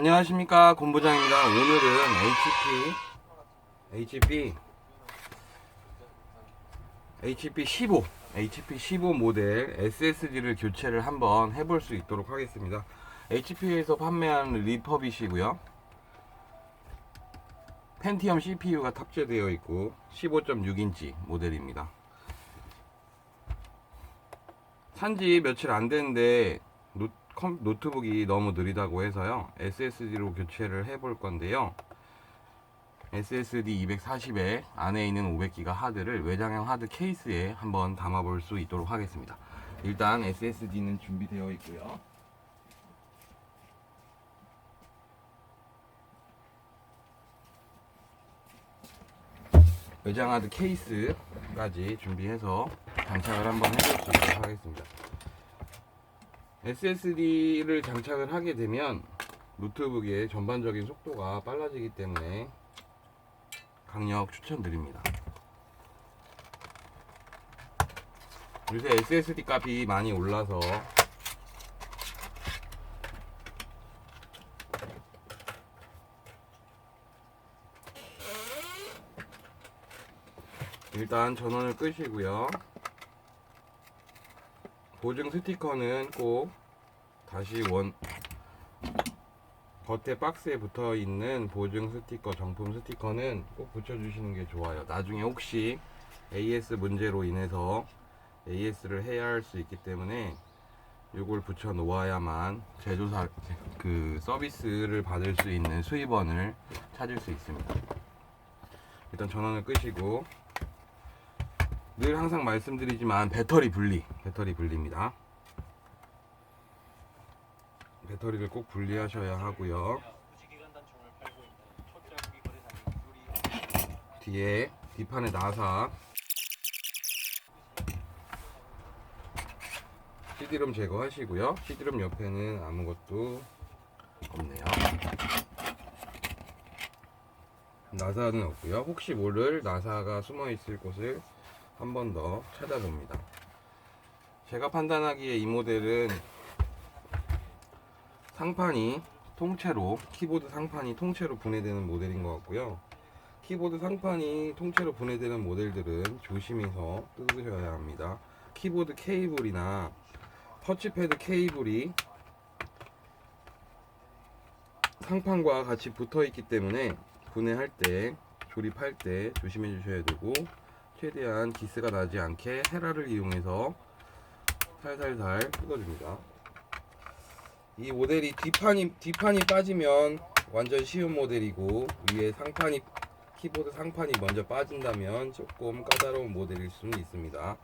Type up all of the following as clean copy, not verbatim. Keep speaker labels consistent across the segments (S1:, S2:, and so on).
S1: 안녕하십니까, 본부장입니다. 오늘은 HP 15 모델 SSD를 교체를 한번 해볼 수 있도록 하겠습니다. HP에서 판매하는 리퍼빗이고요. 펜티엄 CPU가 탑재되어 있고 15.6인치 모델입니다. 산지 며칠 안 됐는데 노트북이 너무 느리다고 해서요, SSD로 교체를 해볼 건데요. SSD 240에 안에 있는 500기가 하드를 외장형 하드 케이스에 한번 담아볼 수 있도록 하겠습니다. 일단 SSD는 준비되어 있고요. 외장 하드 케이스까지 준비해서 장착을 한번 해볼 수 있도록 하겠습니다. SSD를 장착을 하게 되면 노트북의 전반적인 속도가 빨라지기 때문에 강력 추천드립니다. 요새 SSD 값이 많이 올라서 일단 전원을 끄시고요. 보증 스티커는 꼭 다시 겉에 박스에 붙어 있는 보증 스티커, 정품 스티커는 꼭 붙여주시는 게 좋아요. 나중에 혹시 AS 문제로 인해서 AS를 해야 할 수 있기 때문에 이걸 붙여 놓아야만 제조사 서비스를 받을 수 있는 수입원을 찾을 수 있습니다. 일단 전원을 끄시고, 늘 항상 말씀드리지만 배터리 분리입니다. 배터리를 꼭 분리하셔야 하고요. 뒤에 뒷판에 나사, CD롬 제거하시고요. CD롬 옆에는 아무것도 없네요. 나사는 없고요. 혹시 모를 나사가 숨어 있을 곳을 한 번 더 찾아봅니다. 제가 판단하기에 이 모델은 키보드 상판이 통째로 분해되는 모델인 것 같고요. 키보드 상판이 통째로 분해되는 모델들은 조심해서 뜯으셔야 합니다. 키보드 케이블이나 터치패드 케이블이 상판과 같이 붙어 있기 때문에 분해할 때, 조립할 때 조심해 주셔야 되고, 최대한 기스가 나지 않게 헤라를 이용해서 살살살 뜯어줍니다. 이 모델이 뒷판이 빠지면 완전 쉬운 모델이고, 위에 키보드 상판이 먼저 빠진다면 조금 까다로운 모델일 수는 있습니다.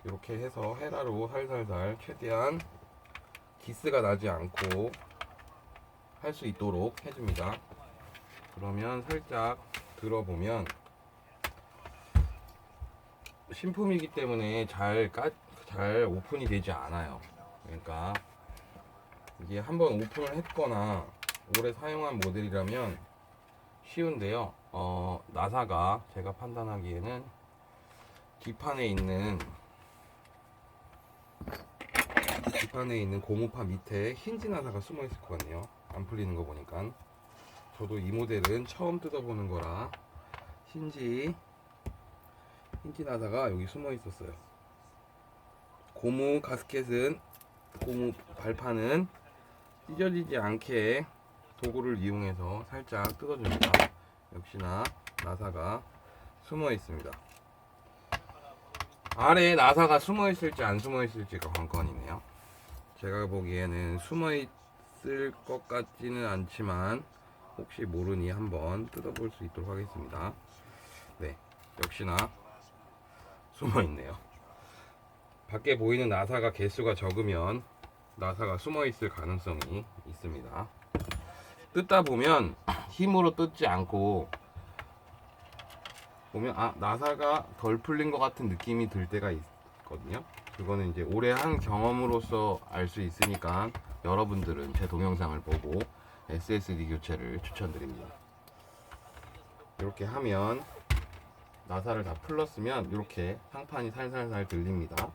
S1: 이렇게 해서 헤라로 살살살 최대한 기스가 나지 않고 할 수 있도록 해줍니다. 그러면 살짝 들어보면 신품이기 때문에 잘 오픈이 되지 않아요. 그러니까 이게 한번 오픈을 했거나 오래 사용한 모델이라면 쉬운데요. 나사가 제가 판단하기에는 뒷판에 있는 고무판 밑에 힌지 나사가 숨어 있을 것 같네요. 안 풀리는 거 보니까. 저도 이 모델은 처음 뜯어보는 거라 힌지 나사가 여기 숨어 있었어요. 고무 발판은 찢어지지 않게 도구를 이용해서 살짝 뜯어줍니다. 역시나 나사가 숨어 있습니다. 아래에 나사가 숨어 있을지 안 숨어 있을지가 관건이네요. 제가 보기에는 숨어 있을 것 같지는 않지만 혹시 모르니 한번 뜯어볼 수 있도록 하겠습니다. 네, 역시나 숨어 있네요. 밖에 보이는 나사가 개수가 적으면 나사가 숨어 있을 가능성이 있습니다. 뜯다 보면 힘으로 뜯지 않고 보면 나사가 덜 풀린 것 같은 느낌이 들 때가 있거든요. 그거는 이제 오래 한 경험으로서 알 수 있으니까 여러분들은 제 동영상을 보고 SSD 교체를 추천드립니다. 이렇게 하면 나사를 다 풀렀으면 이렇게 상판이 살살살 들립니다.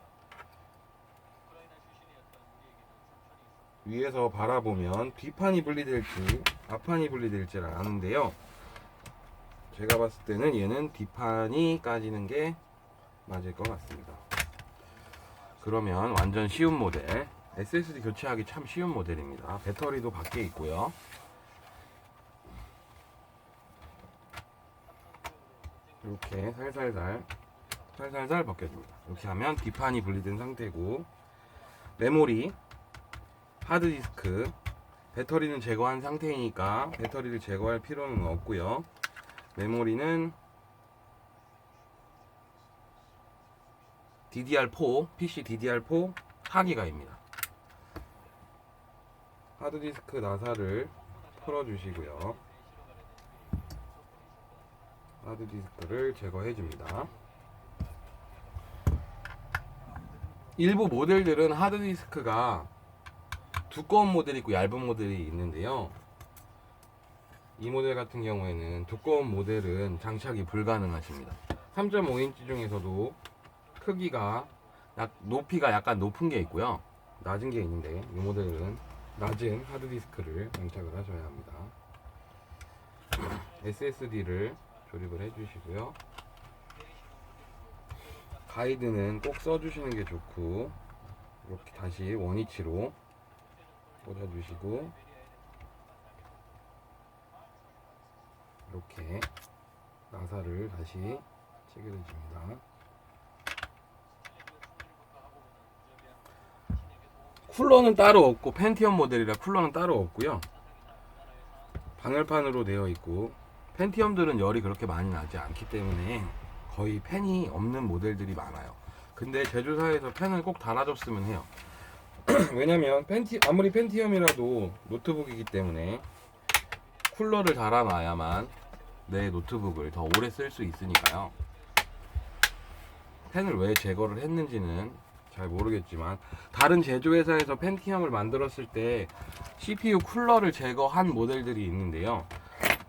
S1: 위에서 바라보면 뒷판이 분리될지 앞판이 분리될지를 아는데요. 제가 봤을 때는 얘는 뒷판이 까지는 게 맞을 것 같습니다. 그러면 완전 쉬운 모델, SSD 교체하기 참 쉬운 모델입니다. 배터리도 밖에 있고요. 이렇게 살살살 벗겨집니다. 이렇게 하면 뒷판이 분리된 상태고, 메모리, 하드디스크, 배터리는 제거한 상태이니까 배터리를 제거할 필요는 없고요. 메모리는 DDR4, PC DDR4 4기가입니다. 하드디스크 나사를 풀어주시고요. 하드디스크를 제거해줍니다. 일부 모델들은 하드디스크가 두꺼운 모델이 있고 얇은 모델이 있는데요. 이 모델 같은 경우에는 두꺼운 모델은 장착이 불가능하십니다. 3.5인치 중에서도 크기가 높이가 약간 높은 게 있고요, 낮은 게 있는데 이 모델은 낮은 하드디스크를 장착을 하셔야 합니다. SSD를 조립을 해주시고요. 가이드는 꼭 써주시는 게 좋고, 이렇게 다시 원위치로 꽂아주시고, 이렇게 나사를 다시 체결해줍니다. 쿨러는 따로 없고, 펜티엄 모델이라 쿨러는 따로 없고요. 방열판으로 되어 있고, 펜티엄들은 열이 그렇게 많이 나지 않기 때문에 거의 팬이 없는 모델들이 많아요. 근데 제조사에서 팬을 꼭 달아줬으면 해요. 왜냐면 아무리 펜티엄이라도 노트북이기 때문에 쿨러를 달아놔야만 내 노트북을 더 오래 쓸 수 있으니까요. 팬을 왜 제거를 했는지는 잘 모르겠지만, 다른 제조회사에서 펜티엄을 만들었을 때 CPU 쿨러를 제거한 모델들이 있는데요.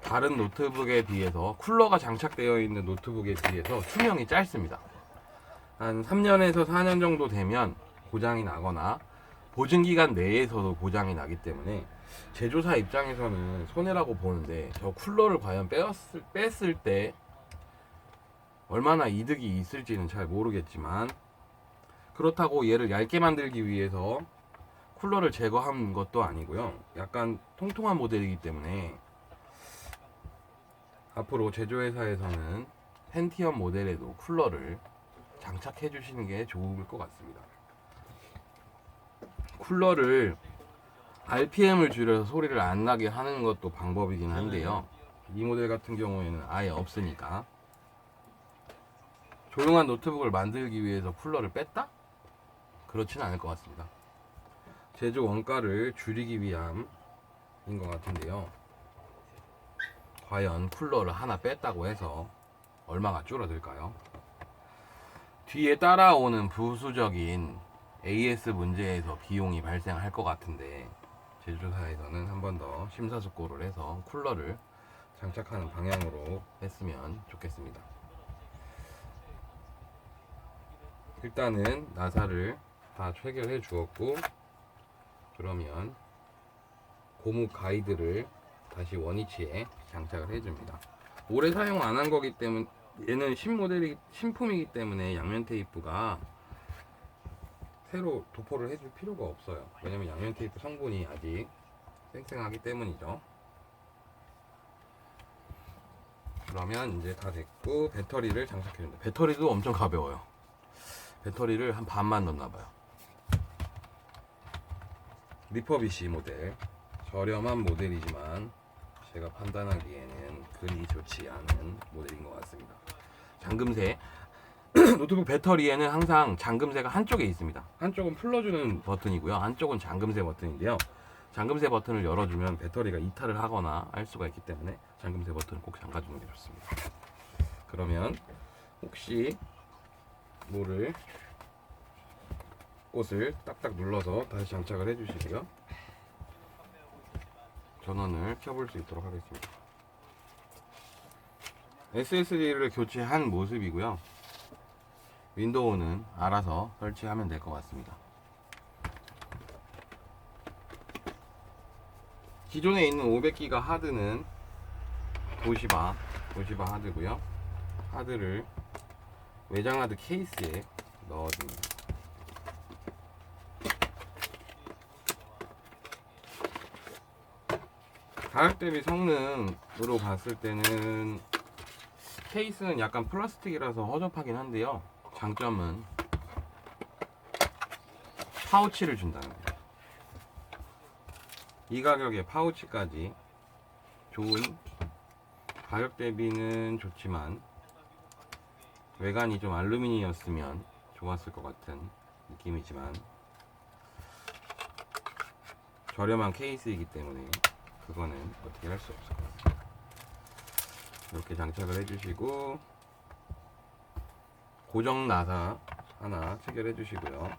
S1: 다른 노트북에 비해서, 쿨러가 장착되어 있는 노트북에 비해서 수명이 짧습니다. 한 3년에서 4년 정도 되면 고장이 나거나 보증기간 내에서도 고장이 나기 때문에 제조사 입장에서는 손해라고 보는데, 저 쿨러를 과연 뺐을 때 얼마나 이득이 있을지는 잘 모르겠지만, 그렇다고 얘를 얇게 만들기 위해서 쿨러를 제거한 것도 아니고요. 약간 통통한 모델이기 때문에 앞으로 제조회사에서는 펜티엄 모델에도 쿨러를 장착해 주시는 게 좋을 것 같습니다. 쿨러를 RPM을 줄여서 소리를 안 나게 하는 것도 방법이긴 한데요. 이 모델 같은 경우에는 아예 없으니까. 조용한 노트북을 만들기 위해서 쿨러를 뺐다? 그렇지는 않을 것 같습니다. 제조 원가를 줄이기 위함인 것 같은데요. 과연 쿨러를 하나 뺐다고 해서 얼마가 줄어들까요? 뒤에 따라오는 부수적인 AS 문제에서 비용이 발생할 것 같은데, 제조사에서는 한 번 더 심사숙고를 해서 쿨러를 장착하는 방향으로 했으면 좋겠습니다. 일단은 나사를 다 체결해 주었고, 그러면 고무 가이드를 다시 원위치에 장착을 해줍니다. 오래 사용 안 한 거기 때문에, 얘는 신품이기 때문에 양면 테이프가 새로 도포를 해줄 필요가 없어요. 왜냐면 양면 테이프 성분이 아직 쌩쌩하기 때문이죠. 그러면 이제 다 됐고, 배터리를 장착해줍니다. 배터리도 엄청 가벼워요. 배터리를 한 반만 넣나봐요. 리퍼비시 모델, 저렴한 모델이지만 제가 판단하기에는 그리 좋지 않은 모델인 것 같습니다. 잠금새, 노트북 배터리에는 항상 잠금새가 한쪽에 있습니다. 한쪽은 풀러주는 버튼이고요, 한쪽은 잠금새 버튼인데요. 잠금새 버튼을 열어주면 배터리가 이탈을 하거나 할 수가 있기 때문에 잠금새 버튼을 꼭 잠가주는 게 좋습니다. 그러면 혹시 모를 곳을 딱딱 눌러서 다시 장착을 해주시고요. 전원을 켜볼 수 있도록 하겠습니다. SSD를 교체한 모습이고요. 윈도우는 알아서 설치하면 될 것 같습니다. 기존에 있는 500기가 하드는 도시바 하드고요. 하드를 외장 하드 케이스에 넣어줍니다. 가격 대비 성능으로 봤을 때는 케이스는 약간 플라스틱이라서 허접하긴 한데요. 장점은 파우치를 준다는 거예요. 이 가격에 파우치까지 좋은, 가격 대비는 좋지만 외관이 좀 알루미늄이었으면 좋았을 것 같은 느낌이지만 저렴한 케이스이기 때문에 그거는 어떻게 할 수 없을 것 같아요. 이렇게 장착을 해주시고 고정 나사 하나 체결해 주시고요.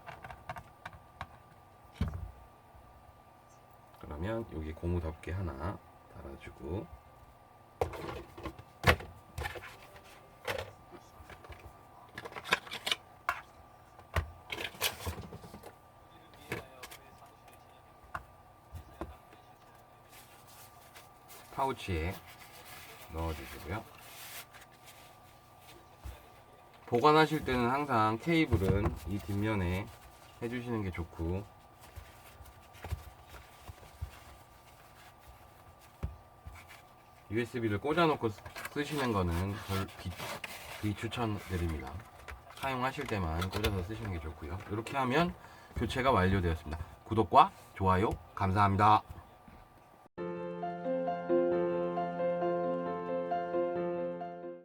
S1: 그러면 여기 고무 덮개 하나 달아주고 파우치에 넣어주시고요. 보관하실 때는 항상 케이블은 이 뒷면에 해주시는 게 좋고, USB를 꽂아놓고 쓰시는 거는 비추천드립니다. 사용하실 때만 꽂아서 쓰시는 게 좋고요. 이렇게 하면 교체가 완료되었습니다. 구독과 좋아요 감사합니다.